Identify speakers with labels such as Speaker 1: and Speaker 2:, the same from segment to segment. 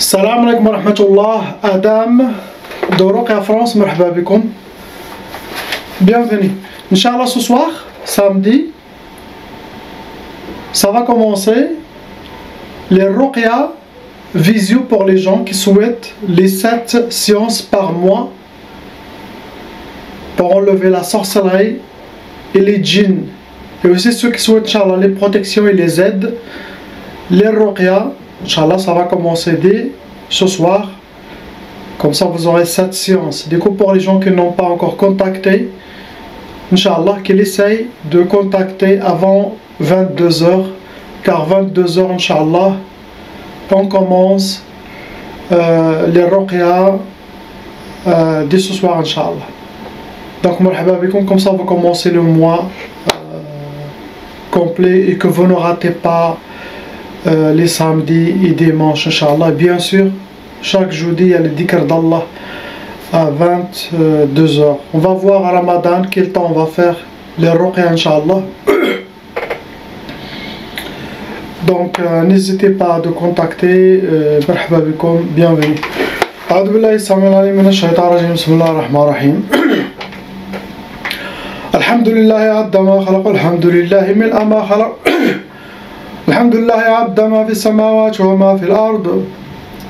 Speaker 1: السلام عليكم ورحمة الله. Adam de Ruqya France, مرحبا بكم. Bienvenue. Inch'Allah, ce soir, samedi, ça va commencer les Ruqya visio pour les gens qui souhaitent les 7 séances par mois pour enlever la sorcellerie et les djinns. Et aussi ceux qui souhaitent, Inch'Allah, les protections et les aides. Les Ruqya, Inch'Allah, ça va commencer dès ce soir. Comme ça, vous aurez 7 séances. Du coup, pour les gens qui n'ont pas encore contacté, Inch'Allah, qu'ils essayent de contacter avant 22h. Car 22h, Inch'Allah, on commence les Ruqya dès ce soir, Inch'Allah. Donc, marhaba bikoum, comme ça, vous commencez le mois complet et que vous ne ratez pas les samedis et dimanches, Inch'Allah. Bien sûr, chaque jeudi, il y a le dhikr d'Allah à 22h. On va voir à Ramadan quel temps on va faire les Ruqya, Inch'Allah. Donc, n'hésitez pas à contacter. Marhaba bikoum, bienvenue. A'udhu billahi samil alim min ash-shaytan rajim. Bismillah ar-Rahman ar-Rahim. Alhamdulillahi adda ma khalaq, alhamdulillahi mil'a ma khalaq. Alhamdulillahi adda ma fi samawati wa ma fi al-ard.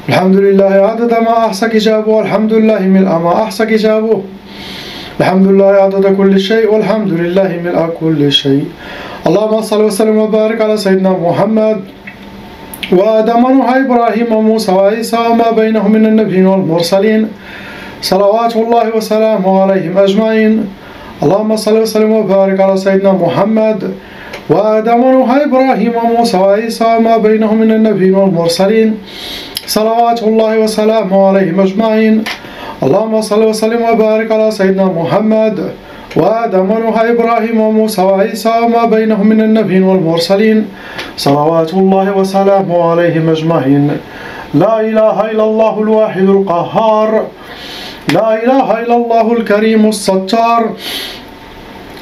Speaker 1: Alhamdulillahi adda ma ahsa kitabuhu, alhamdulillahi mil'a ma ahsa kitabuhu. Alhamdulillahi adda kulli shay, walhamdulillahi mil'a kulli shay. Allahumma salli wa sallim wa barik ala sayyidina Muhammad wa Adam wa Nuh, Ibrahim wa Musa wa Isa wa ma baynahum min an-nabiyyin wal mursalin. Salawatullahi wa salamuhu alayhim ajma'in. اللهم صل وسلم وبارك على سيدنا محمد وآدم ونوح إبراهيم وموسى وعيسى وما بينهم من النبيين والمرسلين صلوات الله وسلامه عليهم أجمعين. اللهم صل وسلم وبارك على سيدنا محمد وآدم ونوح إبراهيم وموسى وعيسى وما بينهم من النبيين والمرسلين صلوات الله وسلامه عليهم أجمعين. لا إله إلا الله الواحد القهار، لا إله إلا الله الكريم الستار،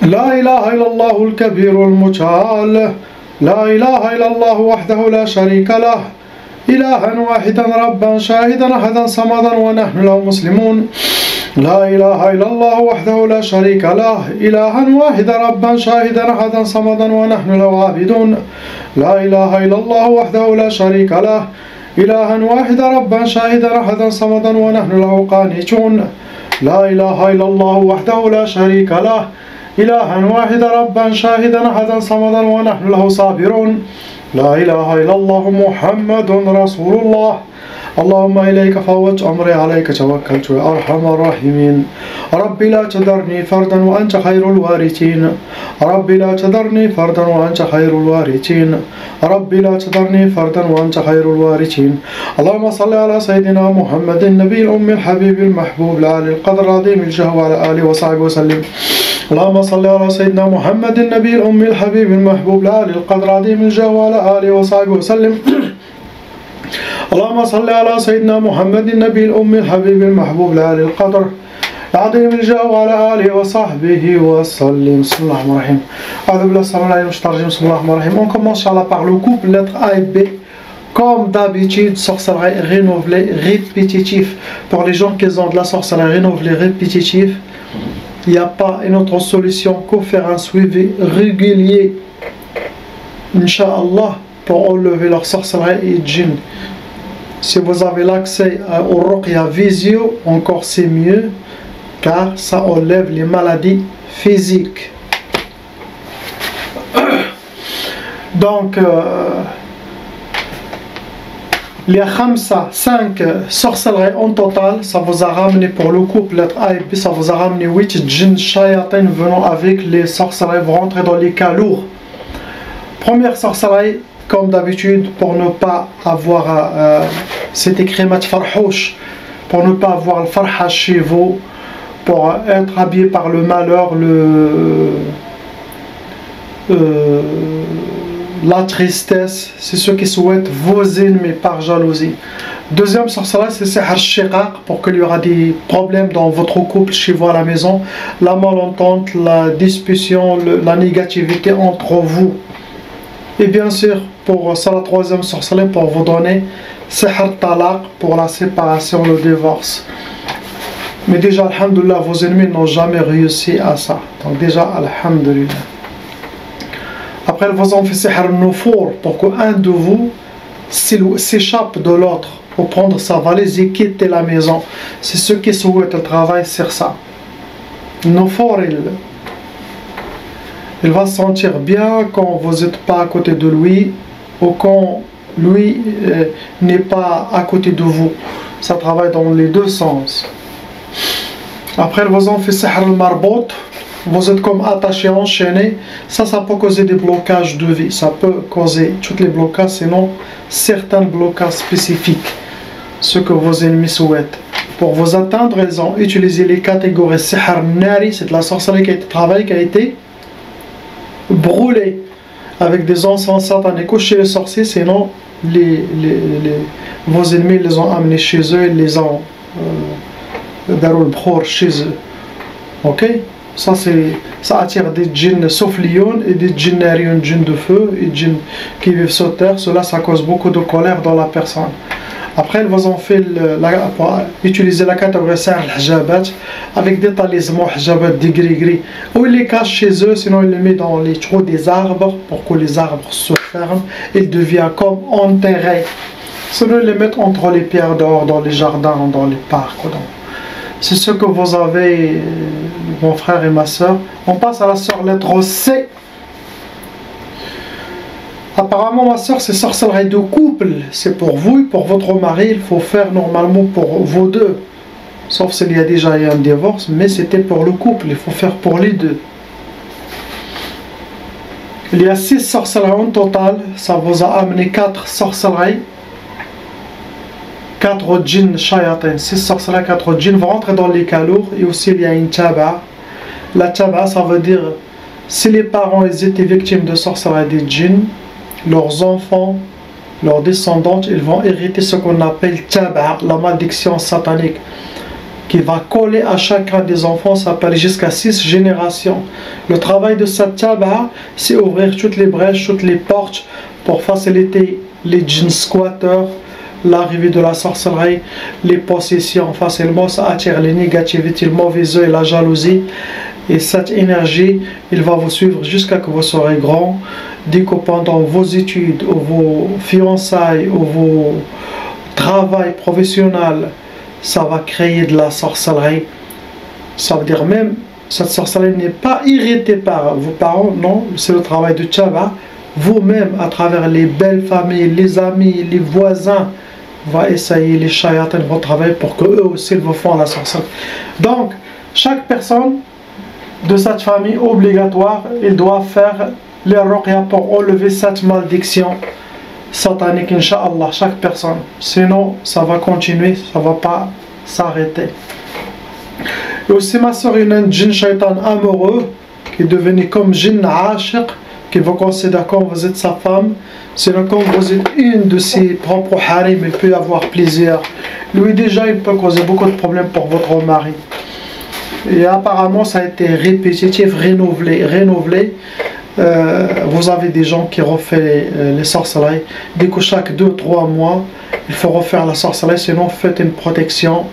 Speaker 1: لا إله إلا الله الكبير المتعال، لا إله إلا الله وحده لا شريك له، إلها واحدا ربا شاهدا أحدا صمدا ونحن له مسلمون. لا إله إلا الله وحده لا شريك له، إلها واحدا ربا شاهدا أحدا صمدا ونحن له عابدون. لا إله إلا الله وحده لا شريك له، إلها واحدا ربا شاهدا أحدا صمدا ونحن له قانتون. لا إله إلا الله وحده لا شريك له، إلها واحدا ربا شاهدا أحدا صمدا ونحن له صابرون. لا إله إلا الله محمد رسول الله. اللهم إليك فوت أمري عليك توكلت يا أرحم الراحمين. ربي لا تذرني فردا وأنت خير الوارثين. ربي لا تذرني فردا وأنت خير الوارثين. ربي لا تذرني فردا وأنت خير الوارثين. اللهم صل على سيدنا محمد النبي الأمي الحبيب المحبوب العالي القدر العظيم الجاه وعلى آله وصحبه وسلم. اللهم صل على سيدنا محمد النبي الأمي الحبيب المحبوب العالي القدر العظيم الجاه وعلى آله وصحبه وسلم. اللهم صل على سيدنا محمد النبي الأمي الحبيب المحبوب العالي القدر العظيم الجاه وعلى آله وصحبه وسلم. بسم الله الرحمن الرحيم. أعوذ بالله السميع العليم من الشيطان الرجيم. بسم الله الرحمن الرحيم. On commence Inch'Allah par le couple lettre A et B. Comme d'habitude, sorcellerie renouvelée, répétitif. Pour les gens qui ont de la sorcellerie renouvelée, répétitive, il n'y a pas une autre solution que faire un suivi régulier, Inch'Allah, pour enlever leur sorcellerie et djinn. Si vous avez l'accès au Ruqya visio, encore c'est mieux, car ça enlève les maladies physiques. Donc, les 5 sorcelleries en total, ça vous a ramené pour le couple lettre A et B, ça vous a ramené 8 djinns shayatin venant avec les sorcelleries, vous rentrez dans les cas lourds. Première sorcellerie, comme d'habitude, pour ne pas avoir cet écrit mat farhouch, pour ne pas avoir le farha chez vous, pour être habillé par le malheur, la tristesse, c'est ceux qui souhaitent vos ennemis par jalousie. Deuxième sorcellerie, c'est sihr shiqaq, pour qu'il y aura des problèmes dans votre couple, chez vous à la maison, la malentente, la discussion, la négativité entre vous. Et bien sûr, pour ça, la troisième sorcellerie, pour vous donner sihr talaq, pour la séparation, le divorce. Mais déjà, alhamdulillah, vos ennemis n'ont jamais réussi à ça. Donc déjà, alhamdulillah. Après, ils vous ont fait sihr nufour, pour qu'un de vous s'échappe de l'autre, pour prendre sa valise et quitter la maison. C'est ceux qui souhaitent le travail sur ça. Nufour, il va se sentir bien quand vous n'êtes pas à côté de lui, ou quand lui n'est pas à côté de vous. Ça travaille dans les deux sens. Après, ils vous ont fait sihr al-marbout. Vous êtes comme attaché, enchaîné. Ça peut causer des blocages de vie. Ça peut causer tous les blocages, sinon certains blocages spécifiques. Ce que vos ennemis souhaitent. Pour vous atteindre, ils ont utilisé les catégories sihr nari, c'est de la sorcellerie qui a été travaillée, qui a été brûlée avec des encens sataniques chez les sorciers, sinon vos ennemis les ont amenés chez eux, ils les ont darul bkhor chez eux. Ok? Ça attire des djinns sauf lion et des djinnarion, djinns de feu et djinns qui vivent sur terre. Cela, ça cause beaucoup de colère dans la personne. Après, ils vous ont fait utiliser la catégorie sihr al-hijabat avec des talismans hijabat des gris-gris. Ou ils les cachent chez eux, sinon ils les mettent dans les trous des arbres pour que les arbres se ferment. Ils deviennent comme enterrés. Sinon, ils les mettent entre les pierres dehors, dans les jardins, dans les parcs. C'est ce que vous avez, mon frère et ma soeur. On passe à la soeur lettre C. Apparemment, ma soeur, c'est sorcellerie de couple. C'est pour vous et pour votre mari. Il faut faire normalement pour vous deux. Sauf s'il y a déjà eu un divorce. Mais c'était pour le couple. Il faut faire pour les deux. Il y a 6 sorcelleries en total. Ça vous a amené 4 sorcelleries. 4 djinns shayatin. 6 sorcelleries, 4 djinns vont rentrer dans les calours. Et aussi, il y a une taba. La taba, ça veut dire si les parents ils étaient victimes de sorcellerie des djinns, leurs enfants, leurs descendants, ils vont hériter ce qu'on appelle taba, la malédiction satanique, qui va coller à chacun des enfants. Ça peut aller jusqu'à 6 générations. Le travail de cette taba, c'est ouvrir toutes les brèches, toutes les portes pour faciliter les djinns squatteurs, l'arrivée de la sorcellerie, les possessions facilement. Ça attire les négativités, le mauvais œil, la jalousie. Et cette énergie, il va vous suivre jusqu'à que vous serez grand. Dès que pendant vos études, ou vos fiançailles, ou vos travails professionnels, ça va créer de la sorcellerie. Ça veut dire même, cette sorcellerie n'est pas irritée par vos parents, non, c'est le travail de Tchaba. Vous-même, à travers les belles familles, les amis, les voisins, va essayer, les shayatins vont travailler pour que eux aussi vous font la sorcellerie. Donc, chaque personne de cette famille obligatoire, il doit faire les ruqya pour enlever cette malédiction satanique, Inch'Allah, chaque personne. Sinon, ça va continuer, ça ne va pas s'arrêter. Et aussi, ma soeur, il y a un djinn shaitan amoureux qui est devenu comme djinn ashiq, qui vous considère comme vous êtes sa femme. Sinon, comme vous êtes une de ses propres harim, il peut y avoir plaisir. Lui, déjà, il peut causer beaucoup de problèmes pour votre mari. Et apparemment, ça a été répétitif, renouvelé. Vous avez des gens qui refont les sorcelleries. Dès que chaque 2-3 mois, il faut refaire la sorcellerie. Sinon, faites une protection.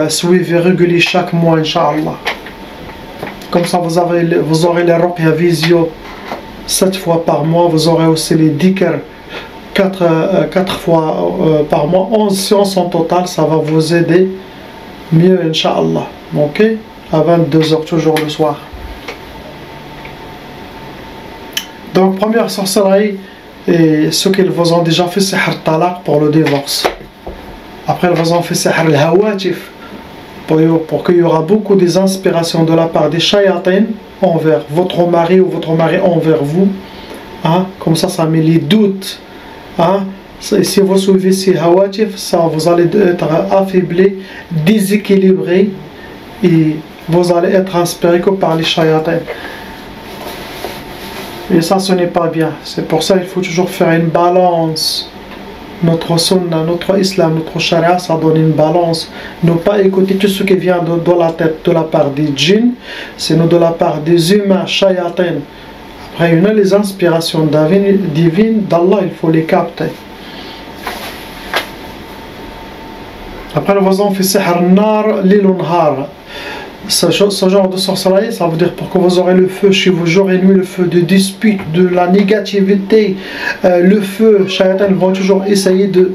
Speaker 1: Suivez régulier chaque mois, Inch'Allah. Comme ça, vous aurez les ruqya visio 7 fois par mois. Vous aurez aussi les dhikr 4 fois par mois. 11 séances en total, ça va vous aider mieux, Inch'Allah. Ok, à 22h toujours le soir. Donc première sorcellerie, et ceux qui vous ont déjà fait sihr talaq pour le divorce. Après ils vous ont fait sihr al-hawatif pour qu'il y aura beaucoup des inspirations de la part des shayatins envers votre mari ou votre mari envers vous. Hein? Comme ça met les doutes. Hein? Si vous suivez ces hawatif, ça vous allez être affaibli, déséquilibré. Et vous allez être inspiré que par les shayatins. Et ça, ce n'est pas bien. C'est pour ça qu'il faut toujours faire une balance. Notre sunna, notre islam, notre sharia, ça donne une balance. Ne pas écouter tout ce qui vient de la tête de la part des djinns, sinon de la part des humains, shayatins. Après, il y a les inspirations divines d'Allah, il faut les capter. Après, le voisin fait sihr nar lil nahar. Ce genre de sorcellerie, ça veut dire pour que vous aurez le feu chez vous jour et nuit, le feu de dispute, de la négativité, le feu, Shayatan vont toujours essayer de...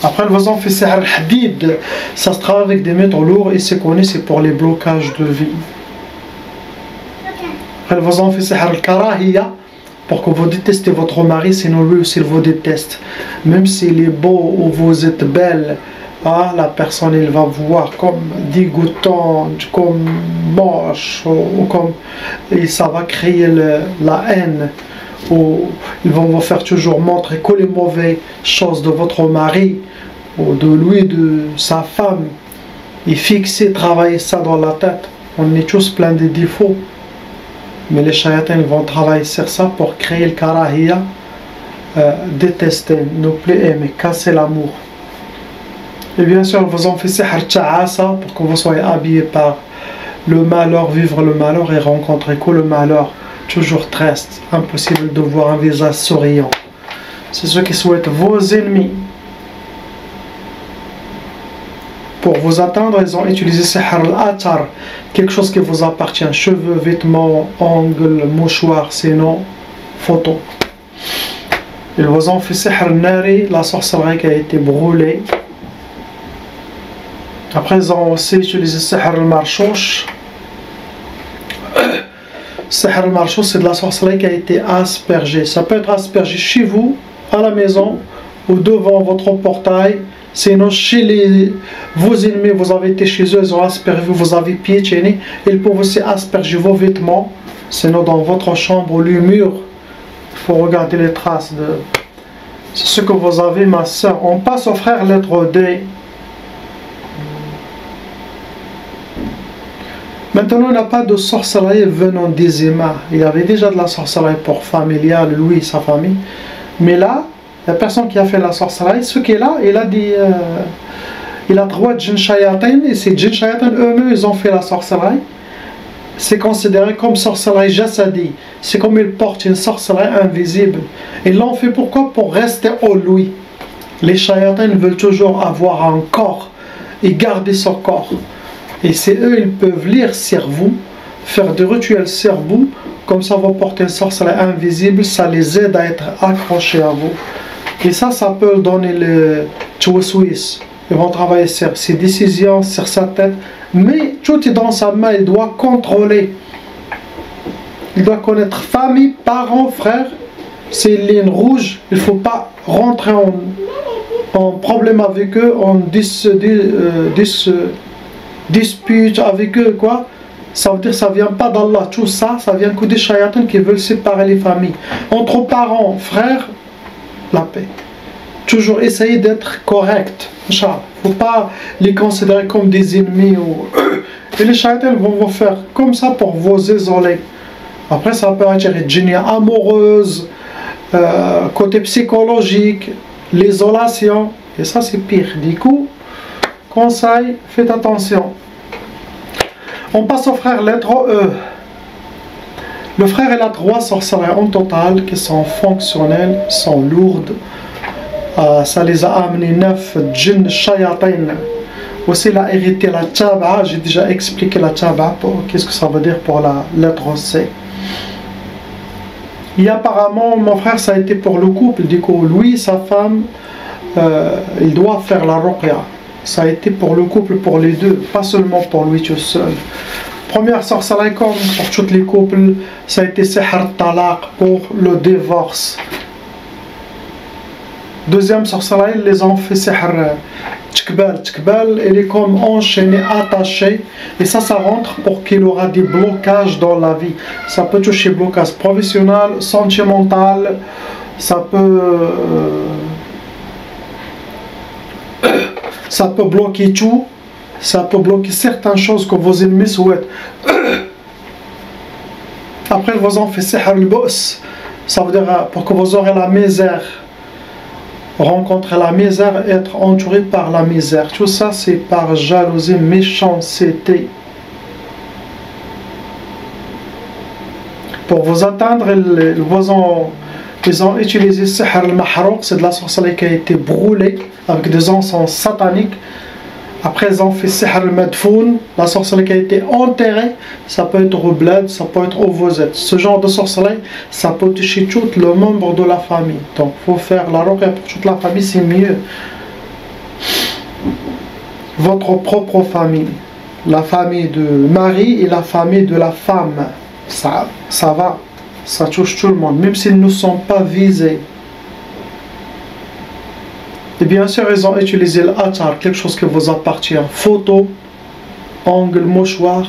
Speaker 1: Après, le voisin fait sihr hadid, ça se travaille avec des métaux lourds et c'est connu, c'est pour les blocages de vie. Après, le voisin fait sihr al-karahiya, pour que vous détestez votre mari, sinon lui aussi il vous déteste. Même s'il est beau ou vous êtes belle, ah, la personne il va vous voir comme dégoûtante, comme moche, ou comme... Et ça va créer la haine. Ou ils vont vous faire toujours montrer que les mauvaises choses de votre mari, ou de lui, de sa femme. Et fixer, travailler ça dans la tête. On est tous plein de défauts. Mais les shayatins vont travailler sur ça pour créer le karahiya, détester, ne plus aimer, casser l'amour. Et bien sûr, vous en faites sihr ta'asa pour que vous soyez habillés par le malheur, vivre le malheur et rencontrer que le malheur. Toujours triste, impossible de voir un visage souriant. C'est ce qui souhaitent vos ennemis. Pour vous atteindre, ils ont utilisé sihr al-atar, quelque chose qui vous appartient, cheveux, vêtements, ongles, mouchoirs, sinon photos. Ils vous ont fait sihr al-nari, la sorcellerie qui a été brûlée. Après, ils ont aussi utilisé sihr al-marchouch. Sihr al-marchouch, c'est de la sorcellerie qui a été aspergée. Ça peut être aspergé chez vous, à la maison, ou devant votre portail. Sinon, chez vos ennemis, vous avez été chez eux, ils ont aspergé, vous avez piétiné. Ils peuvent aussi asperger vos vêtements. Sinon, dans votre chambre ou le mur, il faut regarder les traces de... C'est ce que vous avez, ma soeur. On passe au frère lettre D. Maintenant, il n'y a pas de sorcellerie venant des émas. Il y avait déjà de la sorcellerie pour familiale, lui et sa famille. Mais là, la personne qui a fait la sorcellerie, ce qui est là, il a dit, il a 3 djinn shayatin, et ces djinn shayatin eux-mêmes, ils ont fait la sorcellerie. C'est considéré comme sorcellerie jassadi. C'est comme ils portent une sorcellerie invisible. Ils l'ont fait pourquoi? Pour rester en lui. Les shayatins veulent toujours avoir un corps et garder son corps. Et c'est eux, ils peuvent lire sur vous, faire des rituels sur vous, comme ça vous portez une sorcellerie invisible, ça les aide à être accrochés à vous. Et ça peut donner le tchoussouis. Ils vont travailler sur ses décisions, sur sa tête, mais tout est dans sa main, il doit contrôler. Il doit connaître famille, parents, frères. C'est une ligne rouge, il ne faut pas rentrer en problème avec eux, en dispute avec eux, quoi. Ça veut dire que ça ne vient pas d'Allah, tout ça, ça vient que des shayatins qui veulent séparer les familles. Entre parents, frères, la paix. Toujours essayer d'être correct. Il ne faut pas les considérer comme des ennemis. Et les shayatins vont vous faire comme ça pour vous isoler. Après, ça peut être une génie amoureuse, côté psychologique, l'isolation. Et ça, c'est pire. Du coup, conseil, faites attention. On passe au frère lettre E. Le frère, il a 3 sorcelleries en total qui sont fonctionnelles, sont lourdes. Ça les a amené 9 djinn shayatin. Aussi, il a hérité la taba. J'ai déjà expliqué la taba. Qu'est-ce que ça veut dire pour la lettre C. Et apparemment, mon frère, ça a été pour le couple. Du coup, lui, sa femme, il doit faire la ruqya. Ça a été pour le couple, pour les deux, pas seulement pour lui tout seul. Première sorcellerie, comme pour tous les couples, ça a été sihr talaq pour le divorce. Deuxième sorcellerie, ils les ont fait sihr tkbal. Tkbal, il est comme enchaîné, attaché. Et ça rentre pour qu'il aura des blocages dans la vie. Ça peut toucher blocage professionnel, sentimental. Ça peut bloquer tout. Ça peut bloquer certaines choses que vos ennemis souhaitent. Après, ils vous ont fait sihr al-bu's. Ça veut dire pour que vous aurez la misère. Rencontrer la misère, être entouré par la misère. Tout ça, c'est par jalousie, méchanceté. Pour vous atteindre, ils ont utilisé sihr al-mahrouq, c'est de la sorcellerie qui a été brûlée avec des encens sataniques. Après, ils ont fait sihr al-madfoun, la sorcellerie qui a été enterrée. Ça peut être au bled, ça peut être au vosette. Ce genre de sorcellerie, ça peut toucher tout le membre de la famille. Donc, il faut faire la ruqya pour toute la famille, c'est mieux. Votre propre famille, la famille de mari et la famille de la femme, ça va, ça touche tout le monde, même s'ils ne sont pas visés. Et bien sûr, ils ont utilisé l'attar, quelque chose qui vous appartient. Photo, ongle, mouchoir,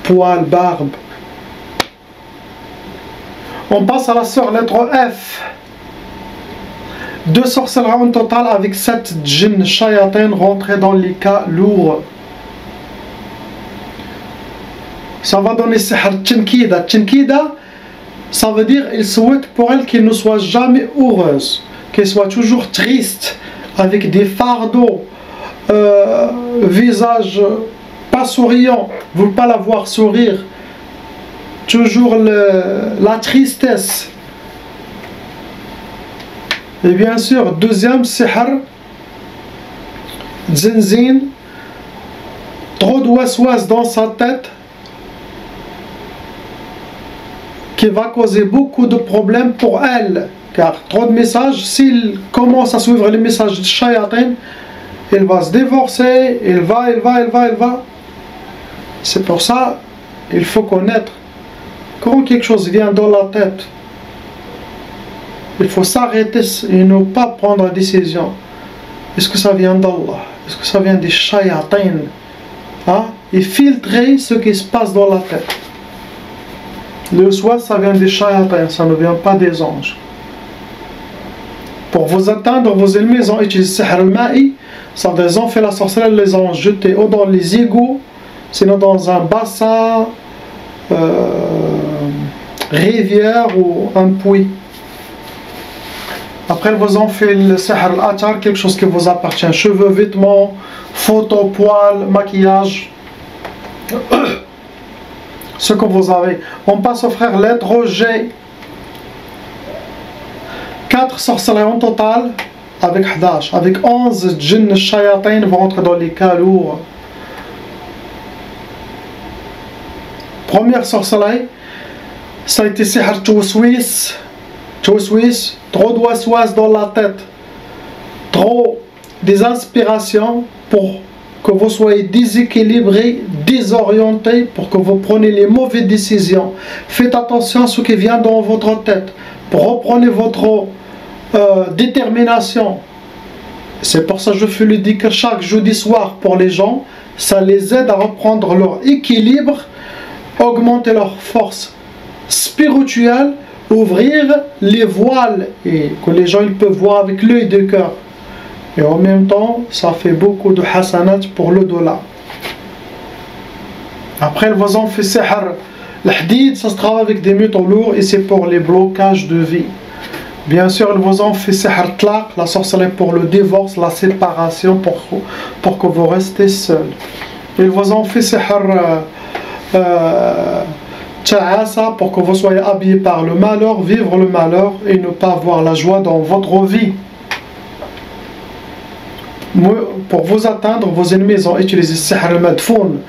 Speaker 1: poil, barbe. On passe à la sœur, lettre F. 2 sorcelleries en total avec 7 djinns shayatin rentrés dans les cas lourds. Ça va donner sihr tchinkida. Tchinkida, ça veut dire il souhaite pour elle qu'elle ne soit jamais heureuse, qu'elle soit toujours triste, avec des fardeaux, visage pas souriant, ne veut pas la voir sourire, toujours la tristesse. Et bien sûr, deuxième sihr, zinzin, trop de waswas dans sa tête, qui va causer beaucoup de problèmes pour elle. Car trop de messages, s'il commence à suivre les messages de shayatin, il va se divorcer, il va. C'est pour ça, il faut connaître. Quand quelque chose vient dans la tête, il faut s'arrêter et ne pas prendre la décision. Est-ce que ça vient d'Allah? Est-ce que ça vient des shayatin? Et filtrer ce qui se passe dans la tête. Le soir, ça vient des shayatin, ça ne vient pas des anges. Pour vous atteindre, vos ennemis, ils ont utilisé sihr al-ma'i. Ça veut dire ils ont fait la sorcellerie, les ont jetés ou dans les égouts, sinon dans un bassin, rivière ou un puits. Après, ils vous ont fait le sihr al-attar, quelque chose qui vous appartient. Cheveux, vêtements, photos, poils, maquillage. Ce que vous avez. On passe au frère lettre G. 4 sorcelleries en total avec 11. Avec 11 djinns shayatin vont entrer dans les cas lourds. Première sorcellerie, ça a été sihr tawswis. Trop de waswas dans la tête. Trop des inspirations pour que vous soyez déséquilibré, désorienté, pour que vous preniez les mauvaises décisions. Faites attention à ce qui vient dans votre tête. Reprenez votre détermination. C'est pour ça que je fais le dhikr chaque jeudi soir pour les gens. Ça les aide à reprendre leur équilibre, augmenter leur force spirituelle, ouvrir les voiles et que les gens ils peuvent voir avec l'œil de cœur. Et en même temps, ça fait beaucoup de hasanat pour le dollar. Après, ils vous ont fait sihr l'hdid, ça se travaille avec des métaux lourds et c'est pour les blocages de vie. Bien sûr, ils vous ont fait sihr tlaq, la sorcellerie pour le divorce, la séparation, pour que vous restez seul. Ils vous ont fait sihr ta'asa, pour que vous soyez habillé par le malheur, vivre le malheur et ne pas avoir la joie dans votre vie. Pour vous atteindre, vos ennemis ont utilisé sihr al-madfoun.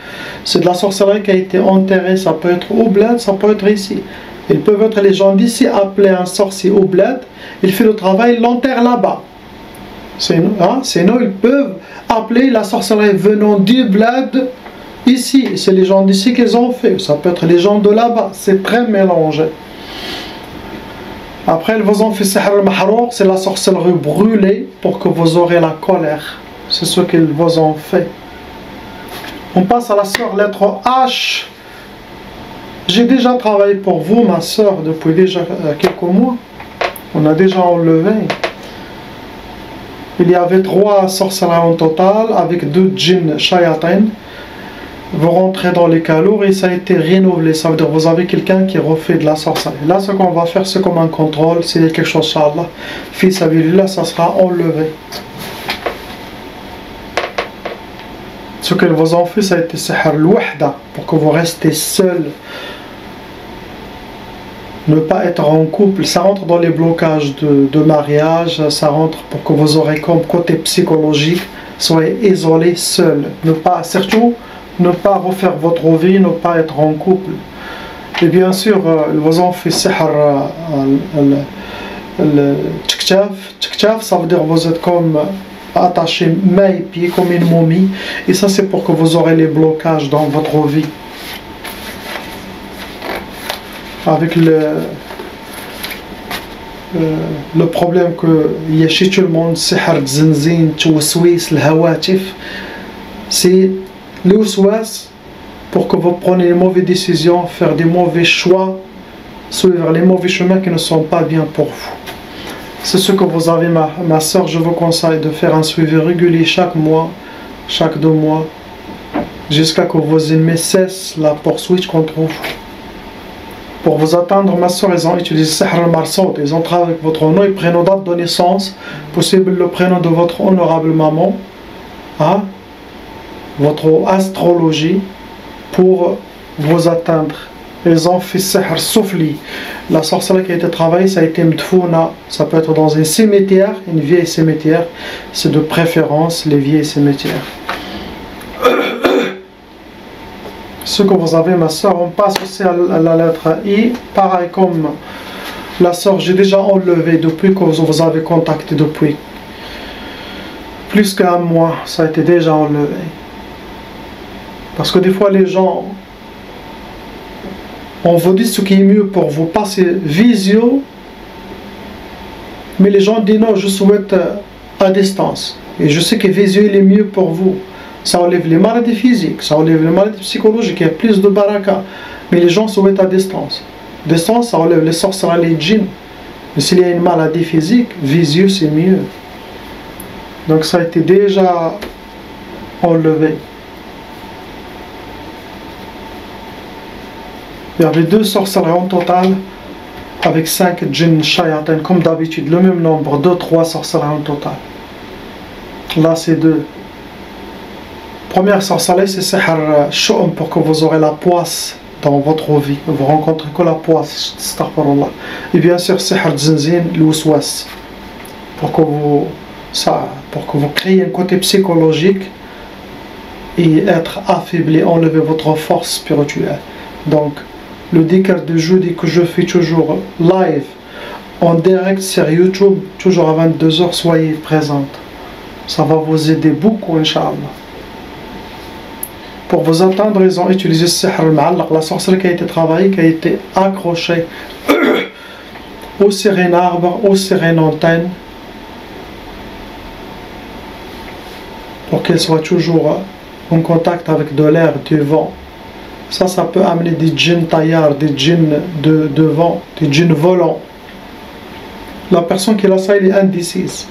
Speaker 1: C'est de la sorcellerie qui a été enterrée. Ça peut être au bled, ça peut être ici. Ils peuvent être les gens d'ici, appeler un sorcier au bled. Il fait le travail, il l'enterre là-bas. Sinon, ils peuvent appeler la sorcellerie venant du bled ici. C'est les gens d'ici qu'ils ont fait. Ça peut être les gens de là-bas. C'est très mélangé. Après, ils vous ont fait sihr al-mahrouq, c'est la sorcellerie brûlée pour que vous aurez la colère. C'est ce qu'ils vous ont fait. On passe à la sœur lettre H. J'ai déjà travaillé pour vous, ma sœur, depuis déjà quelques mois. On a déjà enlevé. Il y avait 3 sorcelleries en total avec 2 djinns shayatin. Vous rentrez dans les cas lourds et ça a été renouvelé. Ça veut dire que vous avez quelqu'un qui refait de la sorcellerie. Là, ce qu'on va faire, c'est comme un contrôle. S'il y a quelque chose, Inch'Allah, fils là, ça sera enlevé. Ce qu'ils vous ont fait, ça a été sihr al-wahda, pour que vous restez seul. ne pas être en couple, ça rentre dans les blocages de mariage, ça rentre pour que vous aurez comme côté psychologique, soyez isolé, seul, surtout ne pas refaire votre vie, ne pas être en couple. Et bien sûr, ils ont fait sihr le tchktaf, ça veut dire vous êtes comme attaché main et pied comme une momie, et ça c'est pour que vous aurez les blocages dans votre vie. Avec le problème qu'il y a chez tout le monde, sihr, zinzin, tchoussouis, le hawatif, c'est le waswas pour que vous preniez les mauvaises décisions, faire des mauvais choix, suivre les mauvais chemins qui ne sont pas bien pour vous. C'est ce que vous avez, ma soeur, je vous conseille de faire un suivi régulier chaque mois, chaque 2 mois, jusqu'à que vos ennemis cessent la poursuite contre vous. Pour vous atteindre, ma soeur, ils ont utilisé Sihr al-Marsoud, ils ont travaillé avec votre nom, ils prennent nos dates de naissance, possible le prénom de votre honorable maman, hein, votre astrologie, pour vous atteindre. Ils ont fait Sihr Soufli. La sorcellerie qui a été travaillée, ça a été Mdfouna. Ça peut être dans un cimetière, une vieille cimetière. C'est de préférence les vieilles cimetières. Ce que vous avez, ma soeur, on passe aussi à la lettre I. Pareil comme la soeur, j'ai déjà enlevé depuis que vous avez contacté depuis plus qu'un mois. Ça a été déjà enlevé. Parce que des fois, les gens, on vous dit ce qui est mieux pour vous passer visio, mais les gens disent non, je souhaite à distance. Et je sais que visio il est mieux pour vous. Ça enlève les maladies physiques, ça enlève les maladies psychologiques, il y a plus de baraka. Mais les gens souhaitent à distance. Distance, ça enlève les sorcelleries, les djinns. Mais s'il y a une maladie physique, visio c'est mieux. Donc ça a été déjà enlevé. Il y avait 2 sorcelleries en total, avec 5 djinns shayatin, comme d'habitude, le même nombre, 2-3 sorcelleries en total. Là, c'est 2. Première sorcellerie, c'est Sihr Shoum, pour que vous aurez la poisse dans votre vie. Vous rencontrez que la poisse, astaghfirullah. Et bien sûr, Sihr Zinzin, l'ouswas, pour que vous créez un côté psychologique et être affaibli, enlever votre force spirituelle. Donc, le dhikr de jeudi que je fais toujours live, en direct sur YouTube, toujours à 22 h, soyez présente. Ça va vous aider beaucoup, Inch'Allah. Pour vous atteindre, ils ont utilisé Sihr al-Ma'allaq, la sorcellerie qui a été travaillée, qui a été accrochée au sur un arbre, au sur une antenne, pour qu'elle soit toujours en contact avec de l'air, du vent. Ça peut amener des djinns taillards, des djinns de vent, des djinns volants. La personne qui a ça, elle est indécise.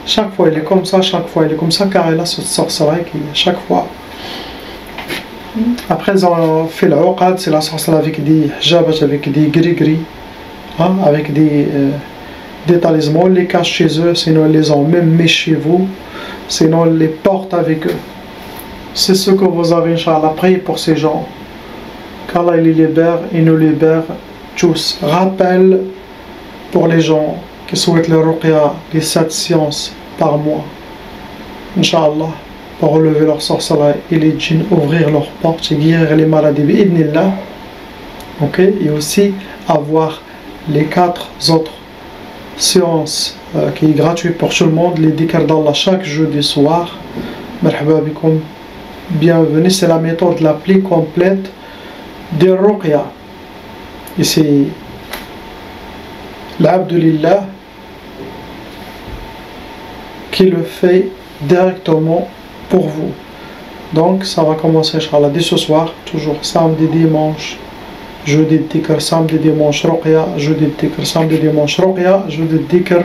Speaker 1: Chaque fois, elle est comme ça, chaque fois, elle est comme ça, car elle a cette sorcellerie qui, chaque fois. Après, ils ont fait la uqad, c'est la sorcellerie avec des hijabats, avec des gris-gris, hein, avec des talismans. Ils les cachent chez eux, sinon ils les ont même mis chez vous, sinon ils les portent avec eux. C'est ce que vous avez, Inch'Allah, priez pour ces gens. Qu'Allah les libère et nous libère tous. Rappel pour les gens qui souhaitent le ruqya, les 7 séances par mois. Inch'Allah, pour relever leur sorcellerie et les djinns, ouvrir leurs portes et guérir les maladies, bi'idnillah. Ok, et aussi avoir les 4 autres séances qui est gratuites pour tout le monde, les dhikr d'Allah chaque jeudi soir. Marhaba bikoum. Bienvenue, c'est la méthode la plus complète de ruqya. Et c'est l'Abdulillah qui le fait directement pour vous. Donc ça va commencer, Inch'Allah, dès ce soir, toujours samedi, dimanche, jeudi dhikr, samedi, dimanche ruqya, jeudi dhikr, samedi, dimanche ruqya, jeudi dhikr.